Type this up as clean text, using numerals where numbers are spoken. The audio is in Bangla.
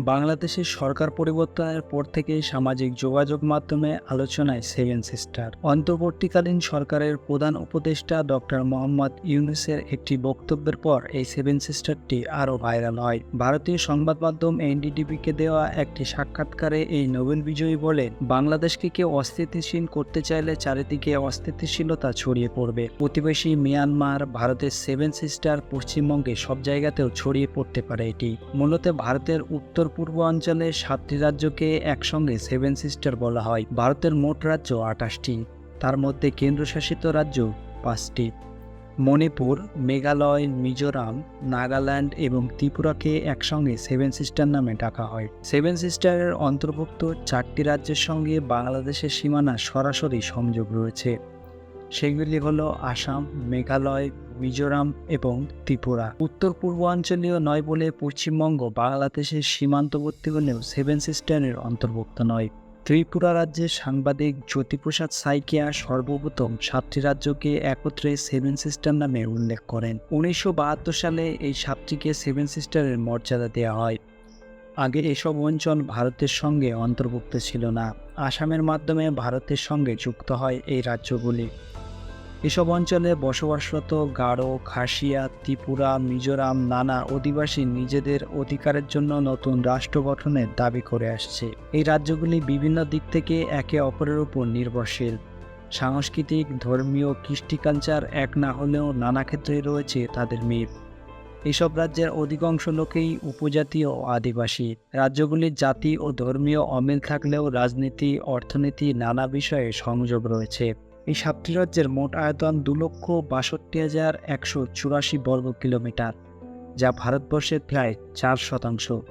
বাংলাদেশের সরকার পরিবর্তনের পর থেকে সামাজিক যোগাযোগ মাধ্যমে আলোচনায় সেভেন সিস্টার। অন্তর্বর্তীকালীন সরকারের প্রধান উপদেষ্টা ডক্টর মোহাম্মদ ইউনূসের একটি বক্তব্যের পর এই সেভেন সিস্টারটি আরও ভাইরাল হয়। ভারতীয় সংবাদ মাধ্যম এনডিটিভিকে দেওয়া একটি সাক্ষাৎকারে এই নোবেল বিজয়ী বলেন, বাংলাদেশকে কেউ অস্থিতিশীল করতে চাইলে চারিদিকে অস্থিতিশীলতা ছড়িয়ে পড়বে। প্রতিবেশী মিয়ানমার, ভারতের সেভেন সিস্টার, পশ্চিমবঙ্গে সব জায়গাতেও ছড়িয়ে পড়তে পারে। এটি মূলত ভারতের উত্তর পূর্ব অঞ্চলের 7টি রাজ্যকে একসঙ্গে সেভেন সিস্টার বলা হয়। ভারতের মোট রাজ্য 28টি, তার মধ্যে কেন্দ্রশাসিত রাজ্য 5টি। মণিপুর, মেঘালয়, মিজোরাম, নাগাল্যান্ড এবং ত্রিপুরাকে একসঙ্গে সেভেন সিস্টার নামে ডাকা হয়। সেভেন সিস্টারের অন্তর্ভুক্ত 4টি রাজ্যের সঙ্গে বাংলাদেশের সীমানা সরাসরি সংযোগ রয়েছে। সেগুলি হলো আসাম, মেঘালয়, মিজোরাম এবং ত্রিপুরা। উত্তর পূর্বাঞ্চলীয় নয় বলে পশ্চিমবঙ্গ বাংলাদেশের সীমান্তবর্তী হলেও সেভেন সিস্টারের অন্তর্ভুক্ত নয়। ত্রিপুরা রাজ্যের সাংবাদিক জ্যোতিপ্রসাদ সাইকিয়া সর্বপ্রথম 7টি রাজ্যকে একত্রে সেভেন সিস্টার নামে উল্লেখ করেন। 1972 সালে এই 7টিকে সেভেন সিস্টারের মর্যাদা দেওয়া হয়। আগে এসব অঞ্চল ভারতের সঙ্গে অন্তর্ভুক্ত ছিল না। আসামের মাধ্যমে ভারতের সঙ্গে যুক্ত হয় এই রাজ্যগুলি। এসব অঞ্চলে বসবাসরত গারো, খাসিয়া, ত্রিপুরা, মিজোরাম নানা অধিবাসী নিজেদের অধিকারের জন্য নতুন রাষ্ট্র গঠনের দাবি করে আসছে। এই রাজ্যগুলি বিভিন্ন দিক থেকে একে অপরের উপর নির্ভরশীল। সাংস্কৃতিক, ধর্মীয়, কৃষ্টি কালচার এক না হলেও নানা ক্ষেত্রেই রয়েছে তাদের মিল। এসব রাজ্যের অধিকাংশ লোকেই উপজাতি ও আদিবাসী। রাজ্যগুলির জাতি ও ধর্মীয় অমিল থাকলেও রাজনীতি, অর্থনীতি নানা বিষয়ে সংযোগ রয়েছে। এই 7টি রাজ্যের মোট আয়তন 2,62,184 বর্গ কিলোমিটার, যা ভারতবর্ষের প্রায় 4%।